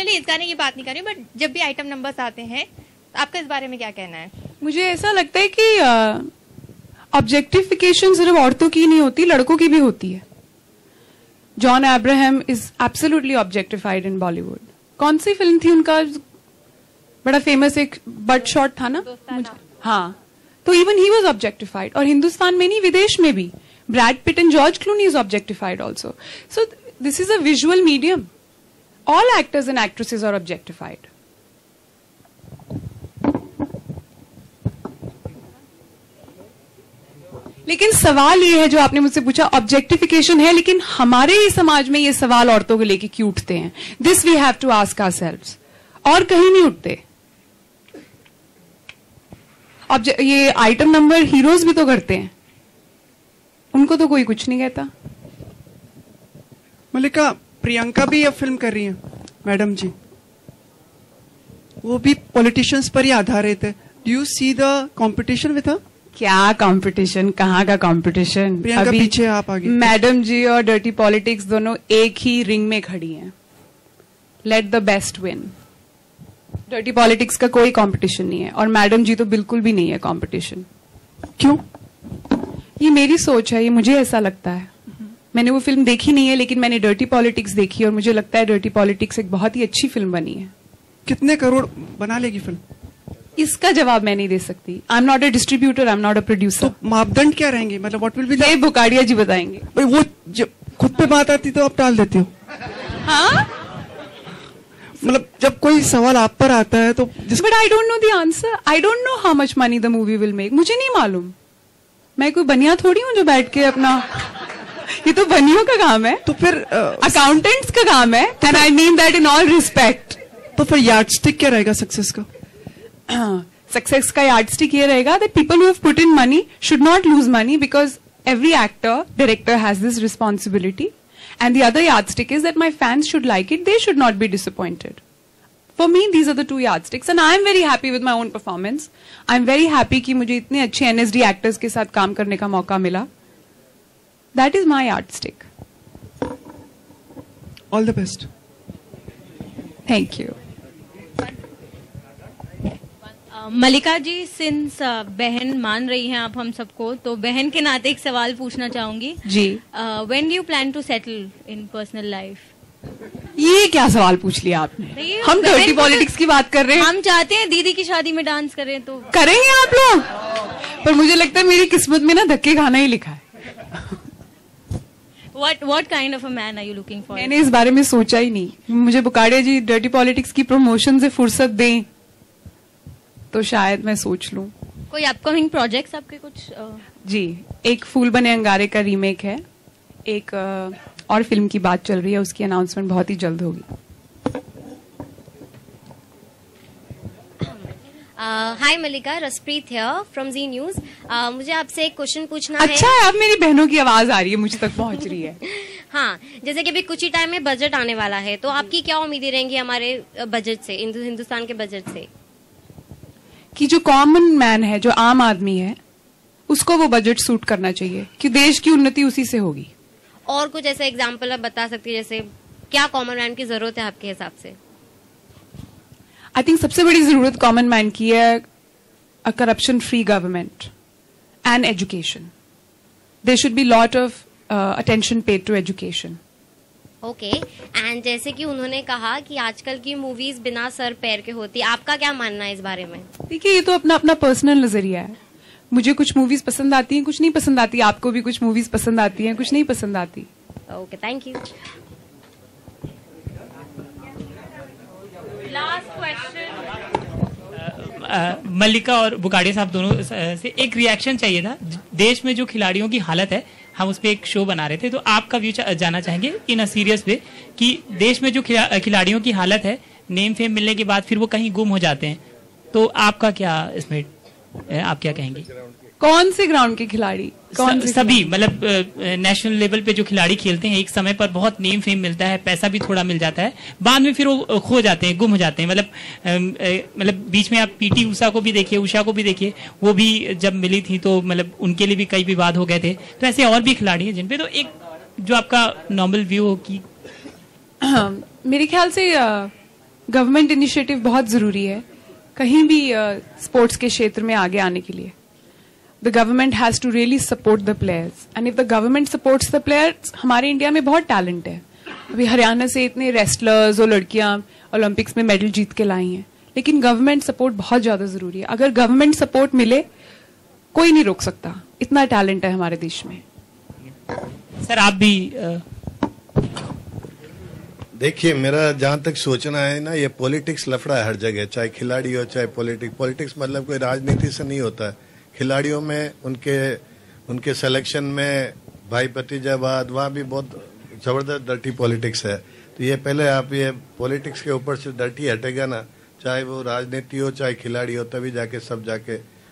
Specifically इस गाने की बात नहीं कर रही हूँ, बट जब भी आइटम नंबर्स आते हैं तो आपका इस बारे में क्या कहना है? मुझे ऐसा लगता है कि ऑब्जेक्टिफिकेशन सिर्फ औरतों की नहीं होती, लड़कों की भी होती है. John Abraham is absolutely objectified in Bollywood. कौन सी फिल्म थी उनका बड़ा फेमस, एक बट शॉट था ना? हाँ, तो इवन ही वॉज ऑब्जेक्टिफाइड. और हिंदुस्तान में नहीं, विदेश में भी Brad Pitt and George Clooney is objectified also. So this is a visual medium. All actors and actresses are objectified. लेकिन सवाल ये है जो आपने मुझसे पूछा, ऑब्जेक्टिफिकेशन है, लेकिन हमारे ही समाज में ये सवाल औरतों को लेके क्यों उठते हैं? This we have to ask ourselves. और कहीं नहीं उठते. ये आइटम नंबर हीरोज भी तो करते हैं, उनको तो कोई कुछ नहीं कहता. मल्लिका, प्रियंका भी अब फिल्म कर रही हैं, मैडम जी. वो भी पॉलिटिशियंस पर ही आधारित है. Do you see the competition with her? क्या कंपटीशन? कहाँ का कंपटीशन? प्रियंका पीछे, आप आगे. मैडम जी और डर्टी पॉलिटिक्स दोनों एक ही रिंग में खड़ी हैं. Let the best win. Dirty politics का कोई कंपटीशन नहीं है और मैडम जी तो बिल्कुल भी नहीं है कंपटीशन. क्यों? ये मेरी सोच है, ये मुझे ऐसा लगता है. मैंने वो फिल्म देखी नहीं है, लेकिन मैंने डर्टी पॉलिटिक्स देखी और मुझे लगता है डर्टी पॉलिटिक्स एक बहुत ही अच्छी फिल्म बनी है. कितने करोड़ बना लेगी फिल्म? इसका जवाब मैं नहीं दे सकती. I am not a distributor, I am not a producer. तो मापदंड क्या रहेंगे? मतलब व्हाट विल बी? ये बुकाड़िया जी बताएंगे. भाई, वो जब खुद पे बात आती तो आप टाल देते हो. हाँ, मतलब जब कोई सवाल आप पर आता है तो but I don't know the answer. I don't know how much money the movie will make. मुझे नहीं मालूम. मैं कोई बनिया थोड़ी हूं जो बैठ के अपना, ये तो बनियों का काम है. तो फिर अकाउंटेंट्स का काम है. And I mean that in all respect. तो फिर यार्डस्टिक क्या रहेगा सक्सेस का? सक्सेस का यार्डस्टिक ये रहेगा that people who have put in money should not lose money, because every actor, director has this responsibility. And the other yardstick is that my fans should like it. They should not be disappointed. For me, these are the two yardsticks. And I am very happy with my own performance. I am very happy कि मुझे इतने अच्छे NSD actors के साथ काम करने का मौका मिला. That is my yardstick. All the best. Thank you. Mallika ji, since बहन मान रही हैं आप हम सबको, तो बहन के नाते एक सवाल पूछना चाहूंगी जी. When do you plan to settle in personal life? ये क्या सवाल पूछ लिया आपने? हम डर्टी पॉलिटिक्स की बात कर रहे हैं. हम चाहते हैं दीदी की शादी में डांस करें, तो करेंगे आप लोग. पर मुझे लगता है मेरी किस्मत में ना धक्के खाना ही लिखा है. What kind of a man are you looking for? मैंने इस बारे में सोचा ही नहीं. मुझे बुकाड़िया जी डर्टी पॉलिटिक्स की प्रमोशन से फुर्सत दें तो शायद मैं सोच लूं. कोई अपकमिंग प्रोजेक्ट्स आपके कुछ? जी, एक फूल बने अंगारे का रीमेक है. एक और फिल्म की बात चल रही है, उसकी अनाउंसमेंट बहुत ही जल्द होगी. Hi Mallika, Raspreet here from Zee News. मुझे आपसे एक क्वेश्चन पूछना अच्छा है, अब मेरी बहनों की आवाज आ रही है, मुझ तक पहुंच रही है. हाँ, जैसे कि अभी कुछ ही टाइम में बजट आने वाला है, तो आपकी क्या उम्मीदें रहेंगी हमारे बजट से, हिंदुस्तान के बजट से? कि जो कॉमन मैन है, जो आम आदमी है, उसको वो बजट सूट करना चाहिए कि देश की उन्नति उसी से होगी. और कुछ ऐसे एग्जांपल आप बता सकती है, जैसे क्या कॉमन मैन की जरूरत है आपके हिसाब से? आई थिंक सबसे बड़ी जरूरत कॉमन मैन की है a corruption free government and education. There should be lot of attention paid to education. Okay. And जैसे कि उन्होंने कहा कि आजकल की मूवीज बिना सर पैर के होती, आपका क्या मानना है इस बारे में? देखिए, ये तो अपना अपना पर्सनल नजरिया है. मुझे कुछ मूवीज पसंद आती हैं, कुछ नहीं पसंद आती. आपको भी कुछ मूवीज पसंद आती हैं, कुछ नहीं पसंद आती. Okay, thank you. Last question. Mallika और बुकाड़िया साहब दोनों से एक रिएक्शन चाहिए था. देश में जो खिलाड़ियों की हालत है, हम उस पर एक शो बना रहे थे, तो आपका व्यू जानना चाहेंगे इन अ सीरियस वे कि देश में जो खिलाड़ियों की हालत है, नेम फेम मिलने के बाद फिर वो कहीं गुम हो जाते हैं, तो आपका क्या इसमें, आप क्या कहेंगे? कौन से ग्राउंड के खिलाड़ी? सभी, मतलब नेशनल लेवल पे जो खिलाड़ी खेलते हैं, एक समय पर बहुत नेम फेम मिलता है, पैसा भी थोड़ा मिल जाता है, बाद में फिर वो खो जाते हैं, गुम हो जाते हैं. मतलब बीच में आप पीटी उषा को भी देखिए, उषा को भी देखिए, वो भी जब मिली थी तो मतलब उनके लिए भी कई विवाद हो गए थे. तो ऐसे और भी खिलाड़ी हैं जिनपे, तो एक जो आपका नॉर्मल व्यू हो कि मेरे ख्याल से गवर्नमेंट इनिशिएटिव बहुत जरूरी है कहीं भी स्पोर्ट्स के क्षेत्र में आगे आने के लिए. The government has to really support the players and if the government supports the players, हमारे इंडिया में बहुत टैलेंट है. अभी हरियाणा से इतने रेस्लर्स और लड़कियां ओलंपिक्स में मेडल जीत के लाई हैं, लेकिन गवर्नमेंट सपोर्ट बहुत ज्यादा जरूरी है. अगर गवर्नमेंट सपोर्ट मिले, कोई नहीं रोक सकता. इतना टैलेंट है हमारे देश में. सर आप भी देखिए, मेरा जहां तक सोचना है ना, ये पॉलिटिक्स लफड़ा है हर जगह, चाहे खिलाड़ी हो चाहे पॉलिटिक्स मतलब कोई राजनीति से नहीं होता है. खिलाड़ियों में उनके सिलेक्शन में भाई भतीजावाद, वहां भी बहुत जबरदस्त डर्टी पॉलिटिक्स है. तो ये पहले आप ये पॉलिटिक्स के ऊपर से डर्टी हटेगा ना, चाहे वो राजनीति हो चाहे खिलाड़ी हो, तभी जाके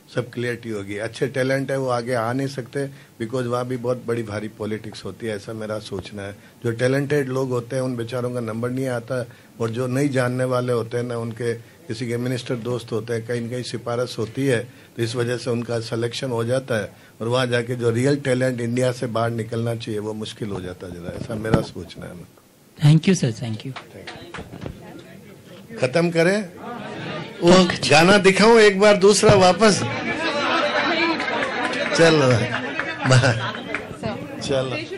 सब क्लियरिटी होगी. अच्छे टैलेंट है वो आगे आ नहीं सकते, बिकॉज वहाँ भी बहुत बड़ी भारी पॉलिटिक्स होती है, ऐसा मेरा सोचना है. जो टैलेंटेड लोग होते हैं उन बेचारों का नंबर नहीं आता, और जो नहीं जानने वाले होते हैं ना, उनके किसी के मिनिस्टर दोस्त होते हैं, कहीं न कहीं सिफारिश होती है, तो इस वजह से उनका सिलेक्शन हो जाता है, और वहाँ जाके जो रियल टैलेंट इंडिया से बाहर निकलना चाहिए वो मुश्किल हो जाता है जरा. ऐसा मेरा सोचना है. Thank you sir. Thank you. खत्म करें, वो गाना दिखाऊं एक बार दूसरा वापस. चलो चलो.